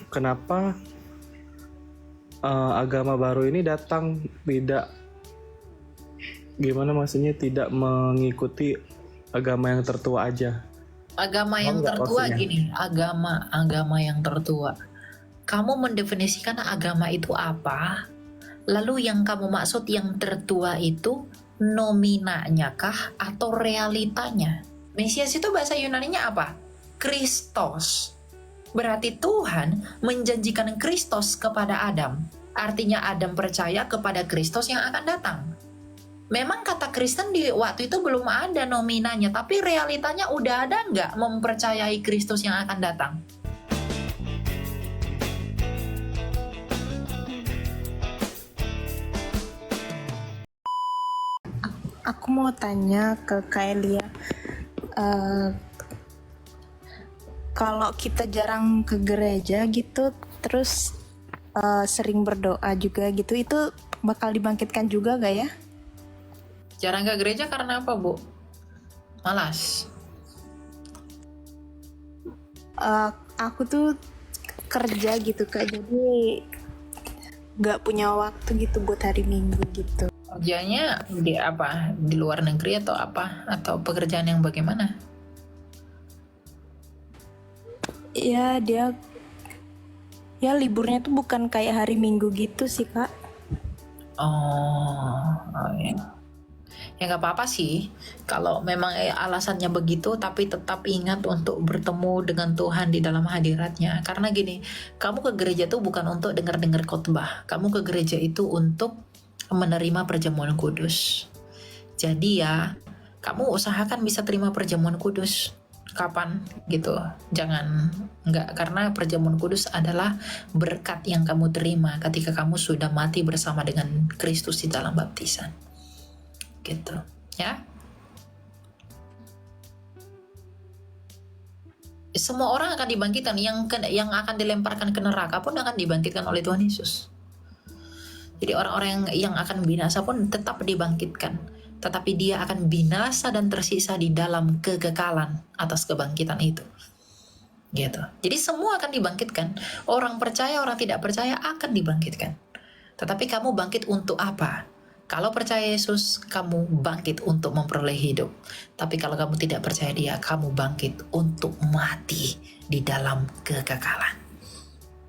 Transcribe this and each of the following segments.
kenapa agama baru ini datang tidak gimana maksudnya tidak mengikuti agama yang tertua aja? Agama Paham yang nggak tertua maksudnya? gini, agama yang tertua. Kamu mendefinisikan agama itu apa? Lalu yang kamu maksud yang tertua itu nominanya kah atau realitanya? Mesias itu bahasa Yunaninya apa? Kristos. Berarti Tuhan menjanjikan Kristos kepada Adam. Artinya Adam percaya kepada Kristus yang akan datang. Memang kata Kristen di waktu itu belum ada nominanya, tapi realitanya udah ada nggak mempercayai Kristus yang akan datang? Aku mau tanya ke Kaelia, kalau kita jarang ke gereja gitu, terus sering berdoa juga gitu, itu bakal dibangkitkan juga gak ya? Jarang ke gereja karena apa, Bu? Malas. Aku tuh kerja gitu Kak, jadi gak punya waktu gitu buat hari Minggu gitu. Kerjanya di apa? Di luar negeri atau apa? Atau pekerjaan yang bagaimana? Ya ya liburnya tuh bukan kayak hari Minggu gitu sih Kak. Oh ya. Ya nggak apa-apa sih kalau memang alasannya begitu, tapi tetap ingat untuk bertemu dengan Tuhan di dalam hadiratnya. Karena gini, kamu ke gereja itu bukan untuk dengar-dengar khotbah. Kamu ke gereja itu untuk menerima perjamuan kudus. Jadi ya, kamu usahakan bisa terima perjamuan kudus. Kapan gitu? Jangan nggak, karena perjamuan kudus adalah berkat yang kamu terima ketika kamu sudah mati bersama dengan Kristus di dalam baptisan. Gitu ya. Semua orang akan dibangkitkan, yang akan dilemparkan ke neraka pun akan dibangkitkan oleh Tuhan Yesus. Jadi orang-orang yang akan binasa pun tetap dibangkitkan, tetapi dia akan binasa dan tersisa di dalam kekekalan atas kebangkitan itu. Gitu. Jadi semua akan dibangkitkan. Orang percaya, orang tidak percaya akan dibangkitkan. Tetapi kamu bangkit untuk apa? Kalau percaya Yesus, kamu bangkit untuk memperoleh hidup. Tapi kalau kamu tidak percaya Dia, kamu bangkit untuk mati di dalam kekekalan.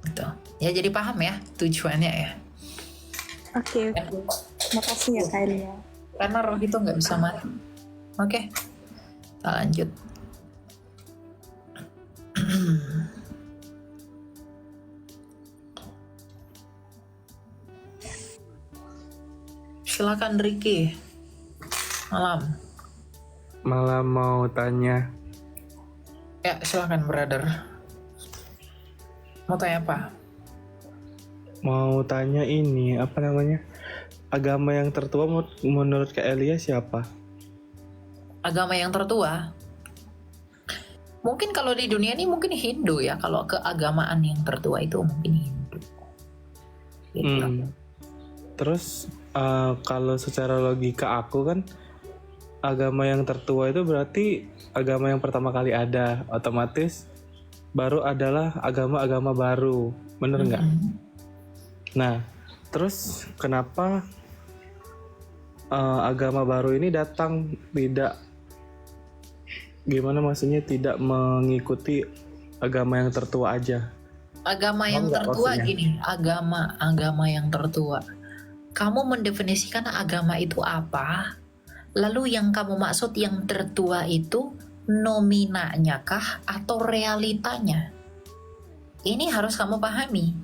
Gitu. Ya, jadi paham ya tujuannya ya. Oke. Makasih ya Kaelia. Karena roh itu nggak bisa mati. Oke, kita lanjut. Silakan Ricky. Malah mau tanya, Ya, silakan brother. Mau tanya apa? mau tanya ini apa namanya? Agama yang tertua menurut Kak Elia siapa? Agama yang tertua? Mungkin kalau di dunia ini mungkin Hindu ya. Kalau keagamaan yang tertua itu mungkin Hindu. Gitu. Terus kalau secara logika aku kan agama yang tertua itu berarti agama yang pertama kali ada, otomatis baru adalah agama-agama baru, bener nggak? Nah, terus kenapa agama baru ini datang tidak gimana maksudnya tidak mengikuti agama yang tertua aja? Agama Paham yang nggak tertua maksudnya? gini, agama yang tertua. Kamu mendefinisikan agama itu apa? Lalu yang kamu maksud yang tertua itu nominanya kah atau realitanya? Ini harus kamu pahami.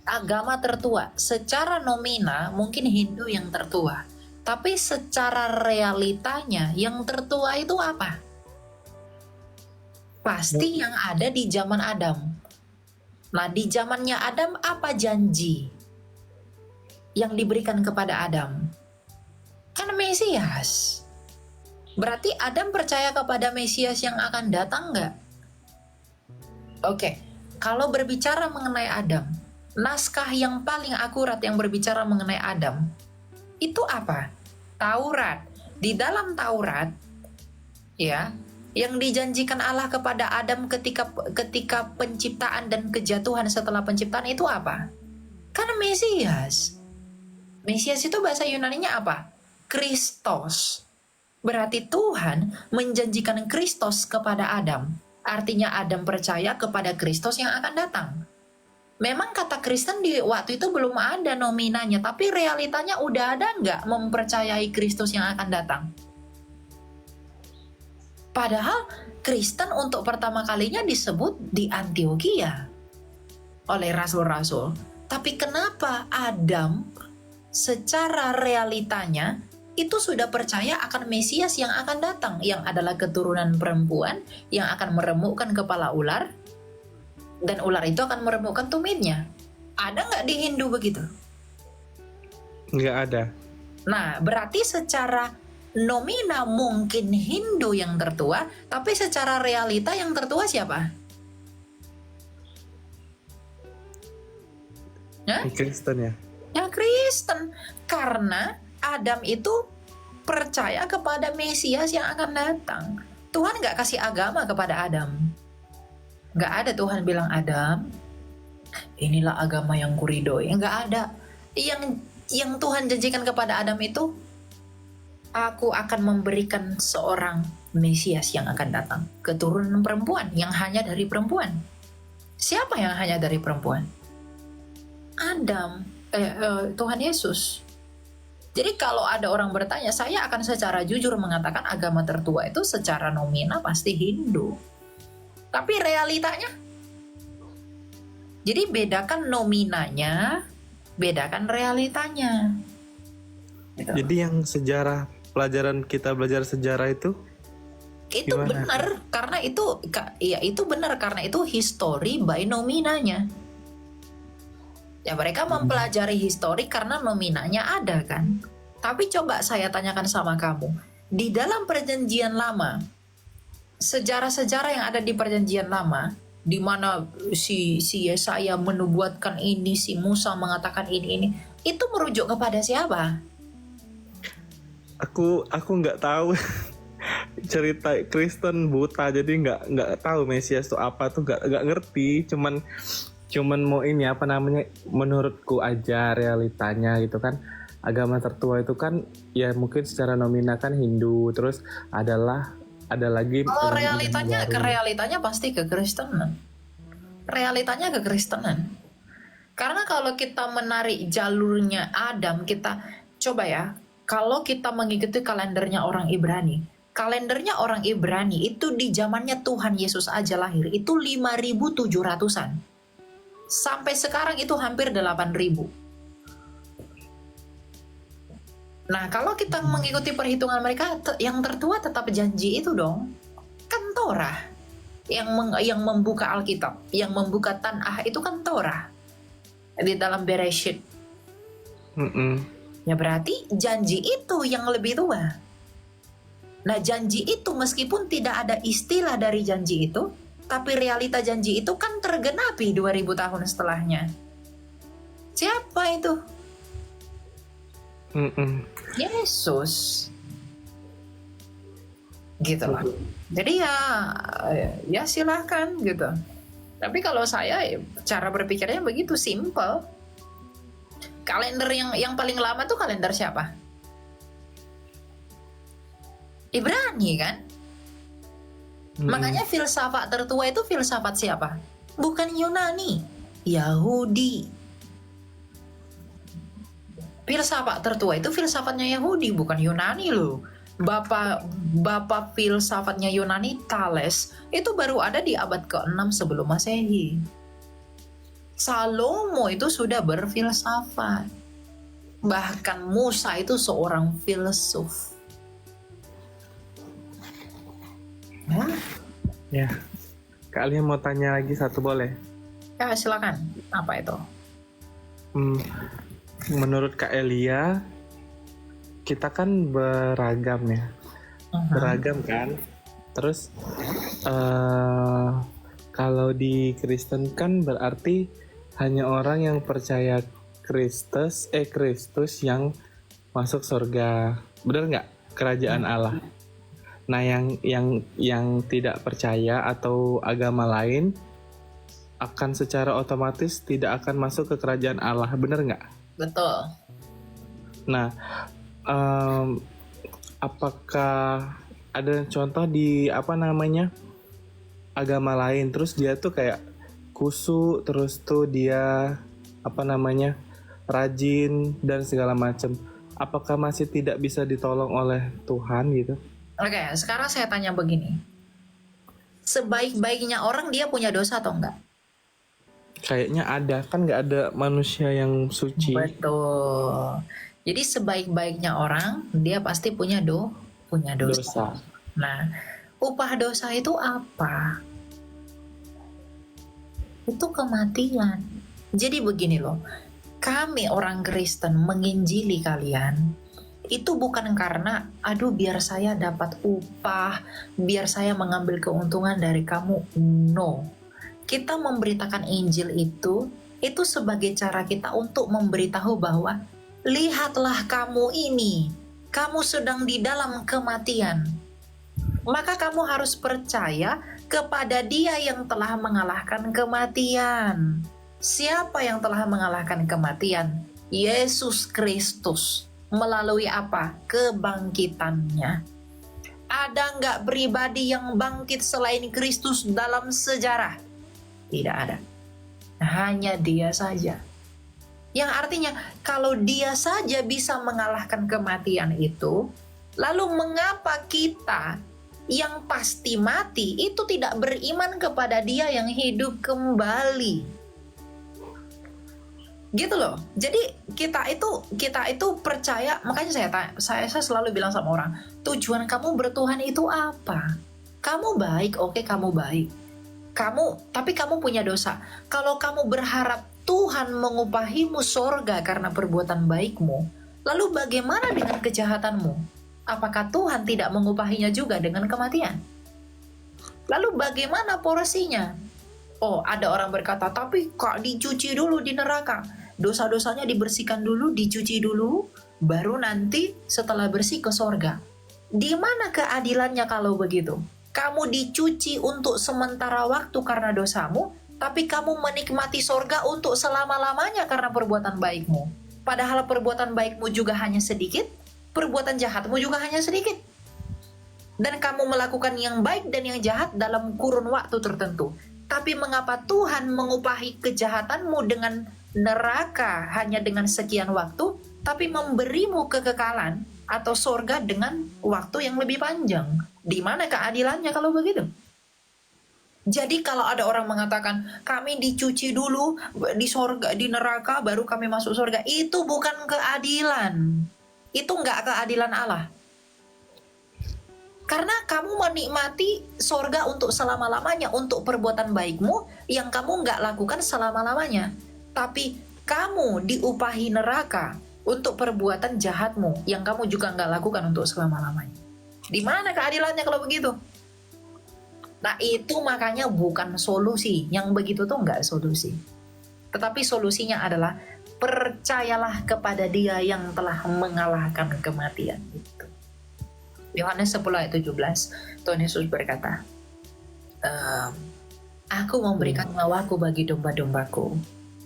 Agama tertua, secara nomina mungkin Hindu yang tertua. Tapi secara realitanya yang tertua itu apa? Pasti yang ada di zaman Adam. Nah, di zamannya Adam apa janji yang diberikan kepada Adam? Kan Mesias. Berarti Adam percaya kepada Mesias yang akan datang nggak? Oke, kalau berbicara mengenai Adam, naskah yang paling akurat yang berbicara mengenai Adam, itu apa? Taurat. Di dalam Taurat, ya, Yang dijanjikan Allah kepada Adam ketika penciptaan dan kejatuhan setelah penciptaan itu apa? Kan Mesias. Mesias itu bahasa Yunaninya apa? Kristos. Berarti Tuhan menjanjikan Kristos kepada Adam. Artinya Adam percaya kepada Kristos yang akan datang. Memang kata Kristen di waktu itu belum ada nominanya, tapi realitanya udah ada nggak mempercayai Kristus yang akan datang? Padahal Kristen untuk pertama kalinya disebut di Antioquia oleh rasul-rasul. Tapi kenapa Adam secara realitanya itu sudah percaya akan Mesias yang akan datang, yang adalah keturunan perempuan yang akan meremukkan kepala ular, dan ular itu akan meremukkan tumitnya. Ada nggak di Hindu begitu? Nggak ada. Nah, berarti secara nomina mungkin Hindu yang tertua, tapi secara realita yang tertua siapa? Kristen ya? Ya Kristen. Karena Adam itu percaya kepada Mesias yang akan datang. Tuhan nggak kasih agama kepada Adam. Nggak ada Tuhan bilang, Adam, inilah agama yang kuridoi. Nggak ada. Yang Tuhan janjikan kepada Adam itu, aku akan memberikan seorang Mesias yang akan datang. Keturunan perempuan, yang hanya dari perempuan. Siapa yang hanya dari perempuan? Adam. Tuhan Yesus. Jadi kalau ada orang bertanya, saya akan secara jujur mengatakan agama tertua itu secara nominal pasti Hindu. Tapi realitanya, jadi bedakan nominanya, bedakan realitanya. Gitu. Jadi yang sejarah, pelajaran kita belajar sejarah itu gimana? Benar karena itu benar karena itu history by nominanya. Ya mereka mempelajari histori karena nominanya ada kan. Tapi coba saya tanyakan sama kamu, di dalam perjanjian lama, sejarah-sejarah yang ada di perjanjian lama, di mana si Yesaya menubuatkan ini, si Musa mengatakan ini, itu merujuk kepada siapa? Aku nggak tahu. Cerita Kristen buta, jadi nggak tahu Mesias itu apa tuh, nggak ngerti. Cuman mau ini apa namanya, menurutku aja realitanya gitu kan, agama tertua itu kan ya mungkin secara nominal kan Hindu, terus ada lagi kalau realitanya pasti kekristenan. Realitanya kekristenan. Karena kalau kita menarik jalurnya Adam, kita coba ya, kalau kita mengikuti kalendernya orang Ibrani, itu di zamannya Tuhan Yesus aja lahir itu 5.700-an. Sampai sekarang itu hampir 8.000. Nah, kalau kita mengikuti perhitungan mereka, yang tertua tetap janji itu dong. Kan Torah. Yang membuka Alkitab, yang membuka Tanah itu kan Torah. Di dalam Bereshit. Ya berarti janji itu yang lebih tua. Nah, janji itu meskipun tidak ada istilah dari janji itu, tapi realita janji itu kan tergenapi 2000 tahun setelahnya. Siapa itu? Yesus. Gitu lah. Jadi ya silahkan gitu. Tapi kalau saya cara berpikirnya begitu simple. Kalender yang paling lama tuh kalender siapa? Ibrani kan? Makanya filsafat tertua itu filsafat siapa? Bukan Yunani, Yahudi. Filsafat tertua itu filsafatnya Yahudi, bukan Yunani loh. Bapak filsafatnya Yunani, Thales, itu baru ada di abad ke-6 sebelum Masehi. Salomo itu sudah berfilsafat. Bahkan Musa itu seorang filsuf. Ya, kalian mau tanya lagi satu boleh? Ya silakan. Apa itu? Menurut Kak Elia, kita kan beragam ya, beragam kan. Terus kalau di Kristen kan berarti hanya orang yang percaya Kristus yang masuk surga, benar nggak? Kerajaan Allah. Nah, yang tidak percaya atau agama lain akan secara otomatis tidak akan masuk ke kerajaan Allah, bener nggak? Betul. Nah, apakah ada contoh di agama lain, terus dia tuh kayak kusuk, terus tuh dia rajin dan segala macam? Apakah masih tidak bisa ditolong oleh Tuhan gitu? Oke, sekarang saya tanya begini. Sebaik-baiknya orang dia punya dosa atau enggak? Kayaknya ada, kan nggak ada manusia yang suci. Betul. Jadi sebaik-baiknya orang dia pasti punya dosa. Nah, upah dosa itu apa? Itu kematian. Jadi begini loh, kami orang Kristen menginjili kalian itu bukan karena aduh biar saya dapat upah, biar saya mengambil keuntungan dari kamu. No. Kita memberitakan Injil itu sebagai cara kita untuk memberitahu bahwa lihatlah kamu ini, kamu sedang di dalam kematian. Maka kamu harus percaya kepada Dia yang telah mengalahkan kematian. Siapa yang telah mengalahkan kematian? Yesus Kristus. Melalui apa? Kebangkitannya. Ada nggak pribadi yang bangkit selain Kristus dalam sejarah? Tidak ada. Hanya Dia saja. Yang artinya kalau Dia saja bisa mengalahkan kematian itu, lalu mengapa kita yang pasti mati itu tidak beriman kepada Dia yang hidup kembali? Gitu loh. Jadi kita itu percaya, makanya saya selalu bilang sama orang, tujuan kamu bertuhan itu apa? Kamu baik, oke, kamu baik. Tapi kamu punya dosa. Kalau kamu berharap Tuhan mengupahimu sorga karena perbuatan baikmu, lalu bagaimana dengan kejahatanmu? Apakah Tuhan tidak mengupahinya juga dengan kematian? Lalu bagaimana porsinya? Oh, ada orang berkata, tapi kok dicuci dulu di neraka? Dosa-dosanya dibersihkan dulu, dicuci dulu, baru nanti setelah bersih ke sorga. Di mana keadilannya kalau begitu? Kamu dicuci untuk sementara waktu karena dosamu, tapi kamu menikmati sorga untuk selama-lamanya karena perbuatan baikmu. Padahal perbuatan baikmu juga hanya sedikit, perbuatan jahatmu juga hanya sedikit. Dan kamu melakukan yang baik dan yang jahat dalam kurun waktu tertentu. Tapi mengapa Tuhan mengupahi kejahatanmu dengan neraka hanya dengan sekian waktu, tapi memberimu kekekalan atau sorga dengan waktu yang lebih panjang? Di mana keadilannya kalau begitu? Jadi kalau ada orang mengatakan kami dicuci dulu di sorga, di neraka, baru kami masuk sorga, itu bukan keadilan. Itu enggak keadilan Allah. Karena kamu menikmati sorga untuk selama-lamanya, untuk perbuatan baikmu yang kamu nggak lakukan selama-lamanya. Tapi kamu diupahi neraka untuk perbuatan jahatmu yang kamu juga nggak lakukan untuk selama-lamanya. Di mana keadilannya kalau begitu? Nah itu makanya bukan solusi. Yang begitu tuh nggak solusi. Tetapi solusinya adalah percayalah kepada Dia yang telah mengalahkan kematian itu. Yohanes 10 ayat 17, Tuhan Yesus berkata, Aku memberikan nyawaku bagi domba-dombaku,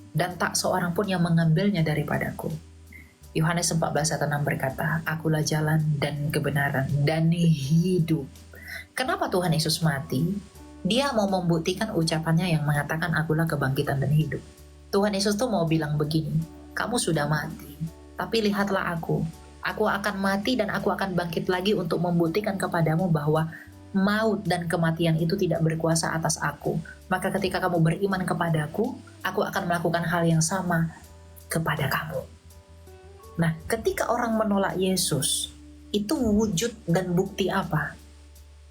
dan tak seorang pun yang mengambilnya daripadaku. Yohanes 14 ayat 6 berkata, Akulah jalan dan kebenaran dan hidup. Kenapa Tuhan Yesus mati? Dia mau membuktikan ucapannya yang mengatakan akulah kebangkitan dan hidup. Tuhan Yesus tuh mau bilang begini, kamu sudah mati, tapi lihatlah aku akan mati dan aku akan bangkit lagi untuk membuktikan kepadamu bahwa maut dan kematian itu tidak berkuasa atas aku. Maka ketika kamu beriman kepadaku, aku akan melakukan hal yang sama kepada kamu. Nah, ketika orang menolak Yesus, itu wujud dan bukti apa?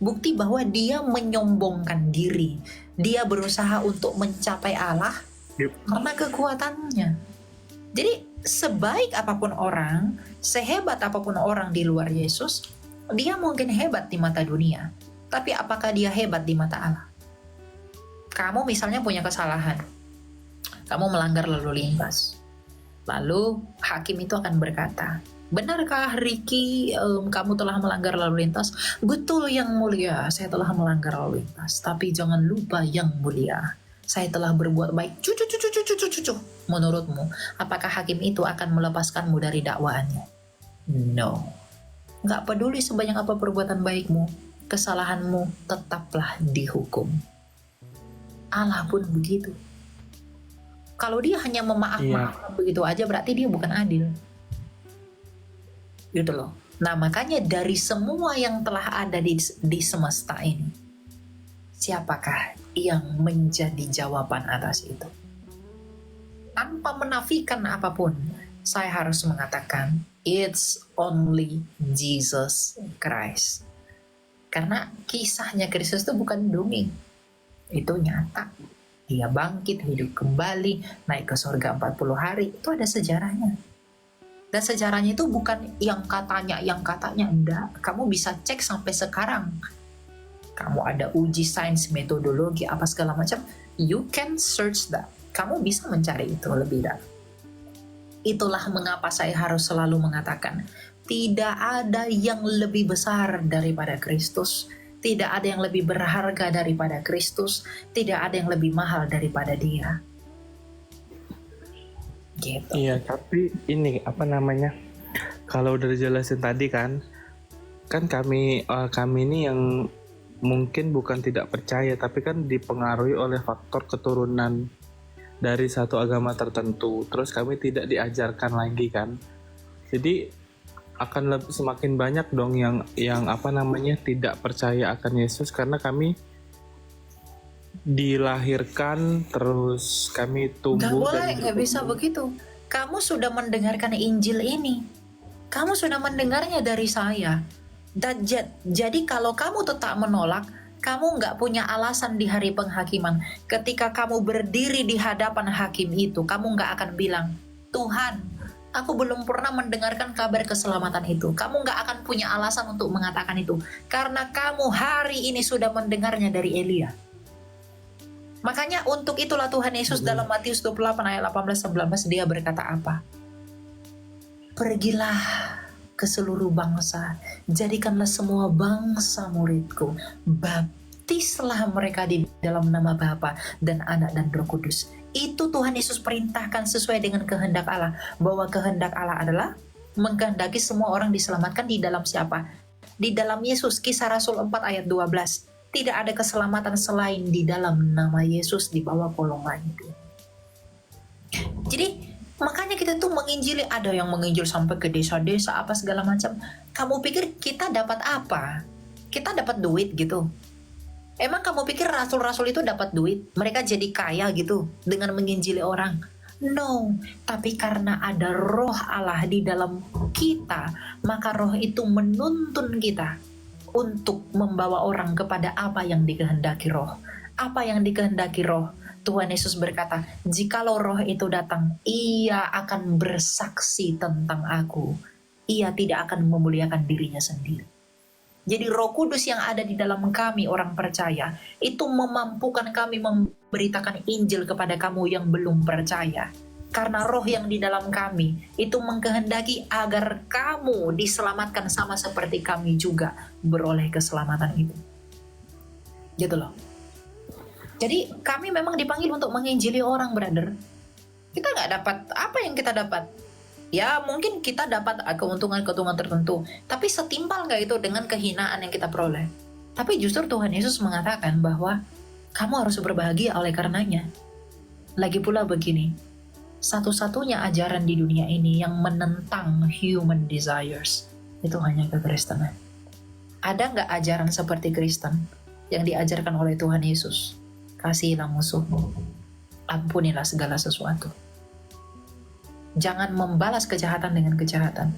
Bukti bahwa dia menyombongkan diri. Dia berusaha untuk mencapai Allah karena kekuatannya. Jadi sebaik apapun orang, sehebat apapun orang di luar Yesus, dia mungkin hebat di mata dunia. Tapi apakah dia hebat di mata Allah? Kamu misalnya punya kesalahan. Kamu melanggar lalu lintas. Lalu hakim itu akan berkata, benarkah Ricky, kamu telah melanggar lalu lintas? Betul yang mulia, saya telah melanggar lalu lintas. Tapi jangan lupa yang mulia, saya telah berbuat baik. Cucu. Menurutmu, apakah hakim itu akan melepaskanmu dari dakwaannya? No. Gak peduli sebanyak apa perbuatan baikmu, kesalahanmu tetaplah dihukum. Allah pun begitu. Kalau dia hanya memaafkan begitu aja, berarti dia bukan adil. Gitu loh. Nah, makanya dari semua yang telah ada di semesta ini, siapakah yang menjadi jawaban atas itu? Tanpa menafikan apapun, saya harus mengatakan it's only Jesus Christ. Karena kisahnya Kristus itu bukan dongeng, itu nyata. Dia bangkit, hidup kembali, naik ke surga 40 hari, itu ada sejarahnya. Dan sejarahnya itu bukan yang katanya, enggak. Kamu bisa cek sampai sekarang. Kamu ada uji sains, metodologi, apa segala macam, you can search that. Kamu bisa mencari itu lebih dalam. Itulah mengapa saya harus selalu mengatakan, tidak ada yang lebih besar daripada Kristus. Tidak ada yang lebih berharga daripada Kristus. Tidak ada yang lebih mahal daripada Dia. Gitu. Iya, tapi ini apa namanya? Kalau udah dijelasin tadi kan kami ini yang mungkin bukan tidak percaya, tapi kan dipengaruhi oleh faktor keturunan dari satu agama tertentu. Terus kami tidak diajarkan lagi kan. Jadi akan semakin banyak dong yang apa namanya tidak percaya akan Yesus, karena kami dilahirkan terus kami tumbuh. Nggak bisa begitu. Kamu sudah mendengarkan Injil ini, kamu sudah mendengarnya dari saya. Dan jadi kalau kamu tetap menolak, kamu nggak punya alasan di hari penghakiman. Ketika kamu berdiri di hadapan hakim itu, kamu nggak akan bilang, Tuhan, aku belum pernah mendengarkan kabar keselamatan itu. Kamu nggak akan punya alasan untuk mengatakan itu. Karena kamu hari ini sudah mendengarnya dari Elia. Makanya untuk itulah Tuhan Yesus dalam Matius 28 ayat 18-19 dia berkata apa? Pergilah ke seluruh bangsa, jadikanlah semua bangsa muridku. Baptislah mereka di dalam nama Bapa dan Anak dan Roh Kudus. Itu Tuhan Yesus perintahkan sesuai dengan kehendak Allah. Bahwa kehendak Allah adalah mengkehendaki semua orang diselamatkan di dalam siapa? Di dalam Yesus. Kisah Rasul 4 ayat 12. Tidak ada keselamatan selain di dalam nama Yesus di bawah kolong langit. Jadi makanya kita tuh menginjili, ada yang menginjil sampai ke desa-desa apa segala macam. Kamu pikir kita dapat apa? Kita dapat duit gitu? Emang kamu pikir rasul-rasul itu dapat duit? Mereka jadi kaya gitu dengan menginjili orang? No, tapi karena ada roh Allah di dalam kita, maka roh itu menuntun kita untuk membawa orang kepada apa yang dikehendaki roh. Apa yang dikehendaki roh? Tuhan Yesus berkata, jikalau roh itu datang, ia akan bersaksi tentang aku. Ia tidak akan memuliakan dirinya sendiri. Jadi Roh Kudus yang ada di dalam kami orang percaya, itu memampukan kami memberitakan Injil kepada kamu yang belum percaya. Karena roh yang di dalam kami, itu mengkehendaki agar kamu diselamatkan sama seperti kami juga beroleh keselamatan itu. Gitu loh. Jadi kami memang dipanggil untuk menginjili orang, brother. Kita nggak dapat apa yang kita dapat. Ya mungkin kita dapat keuntungan-keuntungan tertentu, tapi setimpal nggak itu dengan kehinaan yang kita peroleh. Tapi justru Tuhan Yesus mengatakan bahwa kamu harus berbahagia oleh karenanya. Lagi pula begini, satu-satunya ajaran di dunia ini yang menentang human desires itu hanya kekristenan. Ada nggak ajaran seperti Kristen yang diajarkan oleh Tuhan Yesus? Kasihilah musuhmu, ampunilah segala sesuatu. Jangan membalas kejahatan dengan kejahatan.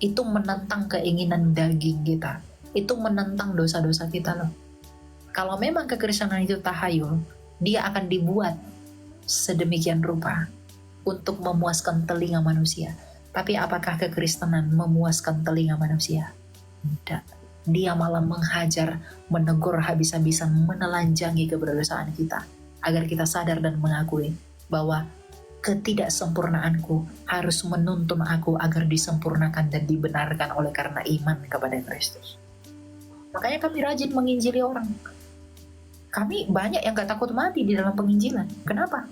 Itu menentang keinginan daging kita. Itu menentang dosa-dosa kita loh. Kalau memang kekristenan itu tahayul, dia akan dibuat sedemikian rupa untuk memuaskan telinga manusia. Tapi apakah kekristenan memuaskan telinga manusia? Tidak. Dia malah menghajar, menegur habis-habisan, menelanjangi keberdosaan kita, agar kita sadar dan mengakui bahwa ketidaksempurnaanku harus menuntun aku agar disempurnakan dan dibenarkan oleh karena iman kepada Kristus. Makanya kami rajin menginjili orang. Kami banyak yang gak takut mati di dalam penginjilan. Kenapa?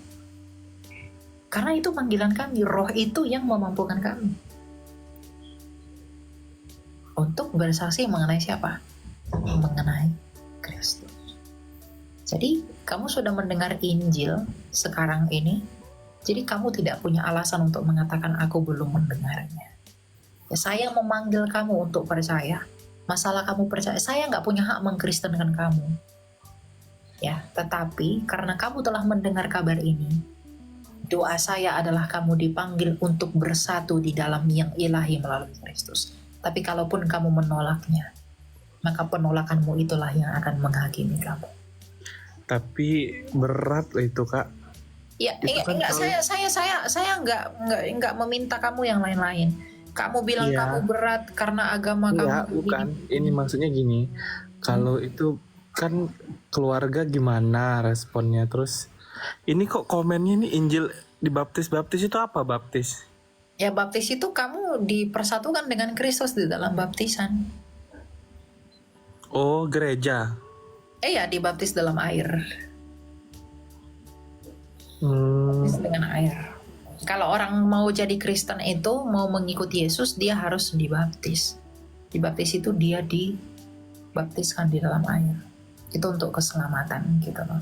Karena itu panggilan kami, roh itu yang memampukan kami untuk bersaksi mengenai siapa? Mengenai Kristus. Jadi kamu sudah mendengar Injil sekarang ini, jadi kamu tidak punya alasan untuk mengatakan aku belum mendengarnya. Ya, saya memanggil kamu untuk percaya. Masalah kamu percaya, saya nggak punya hak mengkristenkan kamu. Ya, tetapi karena kamu telah mendengar kabar ini, doa saya adalah kamu dipanggil untuk bersatu di dalam yang ilahi melalui Kristus. Tapi kalaupun kamu menolaknya, maka penolakanmu itulah yang akan menghakimi kamu. Tapi berat itu Kak. Ya, Itu kan enggak, kalau- saya enggak meminta kamu yang lain-lain. Kamu bilang Iya. kamu berat karena agama Enggak, kamu bukan. begini. Ini maksudnya gini. Kalau itu kan keluarga gimana responnya? Terus ini kok komennya nih Injil dibaptis itu apa baptis? Ya, baptis itu kamu dipersatukan dengan Kristus di dalam baptisan. Oh, gereja. Ya, dibaptis dalam air. Hmm, Dengan air. Kalau orang mau jadi Kristen itu, mau mengikuti Yesus, dia harus dibaptis. Dibaptis itu dia dibaptiskan di dalam air. Itu untuk keselamatan gitu loh.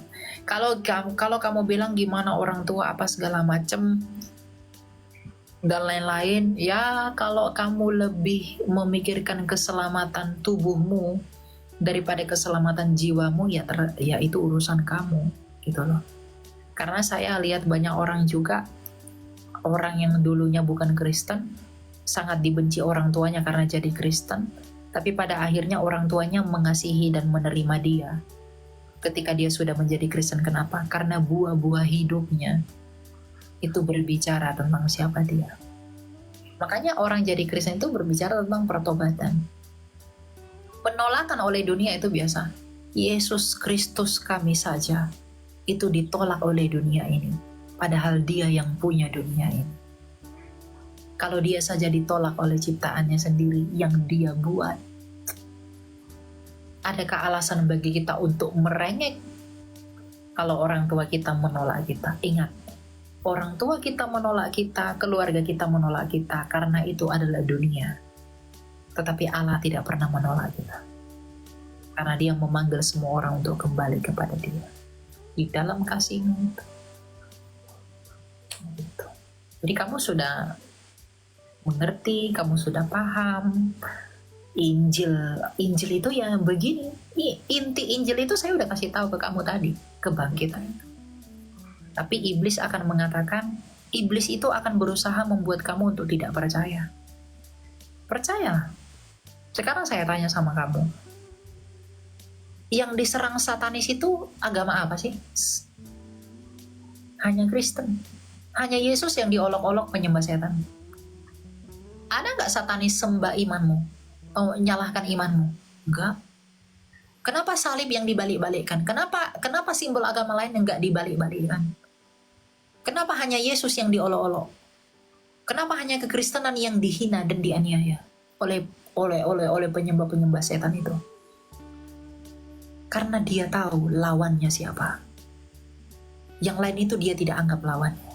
Kalau kamu bilang gimana orang tua apa segala macem dan lain-lain, ya kalau kamu lebih memikirkan keselamatan tubuhmu daripada keselamatan jiwamu, ya itu urusan kamu gitu loh. Karena saya lihat banyak orang juga, orang yang dulunya bukan Kristen, sangat dibenci orang tuanya karena jadi Kristen, tapi pada akhirnya orang tuanya mengasihi dan menerima dia ketika dia sudah menjadi Kristen. Kenapa? Karena buah-buah hidupnya itu berbicara tentang siapa dia. Makanya orang jadi Kristen itu berbicara tentang pertobatan. Penolakan oleh dunia itu biasa. Yesus Kristus kami saja itu ditolak oleh dunia ini, padahal dia yang punya dunia ini. Kalau dia saja ditolak oleh ciptaannya sendiri yang dia buat, adakah alasan bagi kita untuk merengek kalau orang tua kita menolak kita? Ingat, orang tua kita menolak kita, keluarga kita menolak kita, karena itu adalah dunia. Tetapi Allah tidak pernah menolak kita, karena dia memanggil semua orang untuk kembali kepada dia di dalam kasih-Nya itu. Gitu. Jadi kamu sudah mengerti, kamu sudah paham Injil itu ya begini. Inti Injil itu saya udah kasih tahu ke kamu tadi, kebangkitan itu. Tapi iblis akan mengatakan, iblis itu akan berusaha membuat kamu untuk tidak percaya. Percayalah. Sekarang saya tanya sama kamu, yang diserang satanis itu agama apa sih? Hanya Kristen. Hanya Yesus yang diolok-olok penyembah setan. Ada nggak satanis sembah imanmu? Nyalahkan imanmu? Enggak. Kenapa salib yang dibalik-balikkan? Kenapa simbol agama lain yang nggak dibalik-balikkan? Kenapa hanya Yesus yang diolok-olok? Kenapa hanya kekristenan yang dihina dan dianiaya oleh penyembah-penyembah setan itu? Karena dia tahu lawannya siapa. Yang lain itu dia tidak anggap lawannya.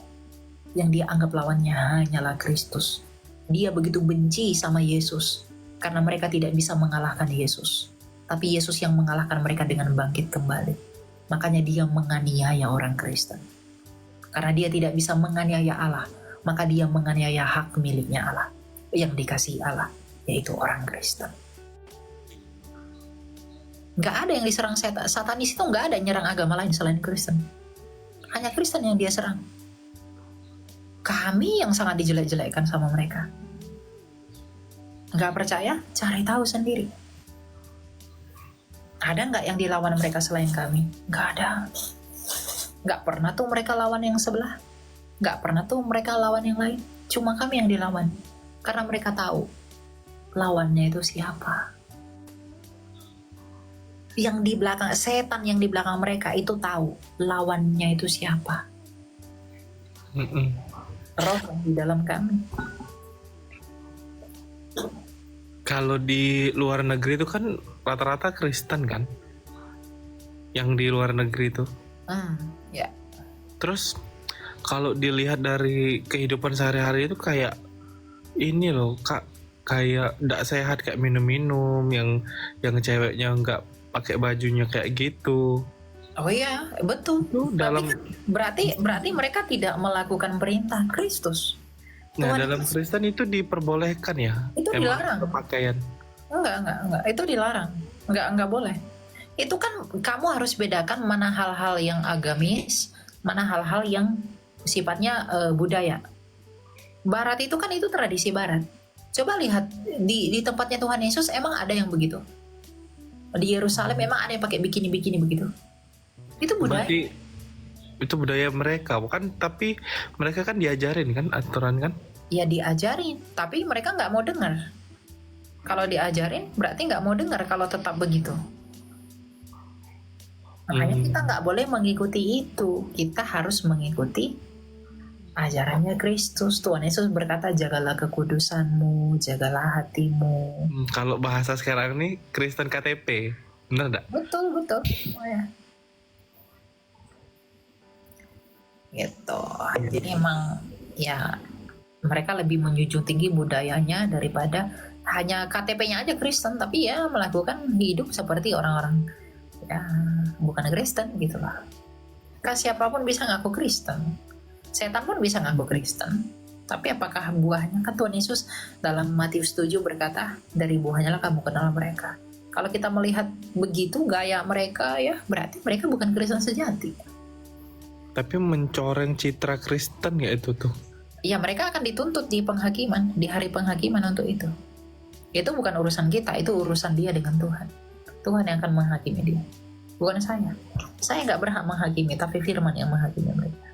Yang dia anggap lawannya hanyalah Kristus. Dia begitu benci sama Yesus karena mereka tidak bisa mengalahkan Yesus. Tapi Yesus yang mengalahkan mereka dengan bangkit kembali. Makanya dia menganiaya orang Kristen. Karena dia tidak bisa menganiaya Allah, maka dia menganiaya hak miliknya Allah, yang dikasihi Allah, yaitu orang Kristen. Nggak ada yang diserang satanis itu, nggak ada nyerang agama lain selain Kristen. Hanya Kristen yang dia serang. Kami yang sangat dijelek-jelekkan sama mereka. Nggak percaya? Cari tahu sendiri. Ada nggak yang dilawan mereka selain kami? Nggak ada. Nggak pernah tuh mereka lawan yang sebelah. Nggak pernah tuh mereka lawan yang lain. Cuma kami yang dilawan. Karena mereka tahu lawannya itu siapa. Yang di belakang, setan yang di belakang mereka itu tahu lawannya itu siapa. Mm-mm. Roh yang di dalam kami. Kalau di luar negeri itu kan rata-rata Kristen kan, yang di luar negeri itu. Ya. Terus kalau dilihat dari kehidupan sehari-hari itu kayak ini loh kak, kayak nggak sehat, kayak minum-minum, yang ceweknya nggak pakai bajunya kayak gitu. Oh iya, betul. Itu dalam Berarti mereka tidak melakukan perintah Kristus. Nah, Tuhan dalam Kristen itu diperbolehkan ya? Itu Emang dilarang. berpakaian. Enggak. Itu dilarang. Enggak boleh. Itu kan kamu harus bedakan mana hal-hal yang agamis, mana hal-hal yang sifatnya budaya. Barat itu kan itu tradisi barat. Coba lihat di tempatnya Tuhan Yesus emang ada yang begitu. Di Yerusalem memang ada yang pakai bikini-bikini begitu. Itu budaya. Berarti itu budaya mereka, bukan? Tapi mereka kan diajarin kan aturan kan? Ya diajarin, tapi mereka nggak mau dengar. Kalau diajarin berarti nggak mau dengar kalau tetap begitu. Makanya kita nggak boleh mengikuti itu. Kita harus mengikuti ajarannya Kristus. Tuhan Yesus berkata, jagalah kekudusanmu, jagalah hatimu. Kalau bahasa sekarang nih Kristen KTP, bener nggak? Betul. Oh ya. Gitu. Jadi emang ya mereka lebih menjunjung tinggi budayanya daripada hanya KTP-nya aja Kristen, tapi ya melakukan hidup seperti orang-orang ya bukan Kristen gitu lah. Siapapun bisa ngaku Kristen, setan pun bisa ngaku Kristen, tapi apakah buahnya? Kan Tuhan Yesus dalam Matius 7 berkata, dari buahnya lah kamu kenal mereka. Kalau kita melihat begitu gaya mereka ya berarti mereka bukan Kristen sejati. Tapi mencoreng citra Kristen ya itu tuh. Ya mereka akan dituntut di penghakiman, di hari penghakiman untuk itu. Itu bukan urusan kita, itu urusan dia dengan Tuhan. Tuhan yang akan menghakimi dia, bukan saya. Saya nggak berhak menghakimi, tapi firman yang menghakimi mereka.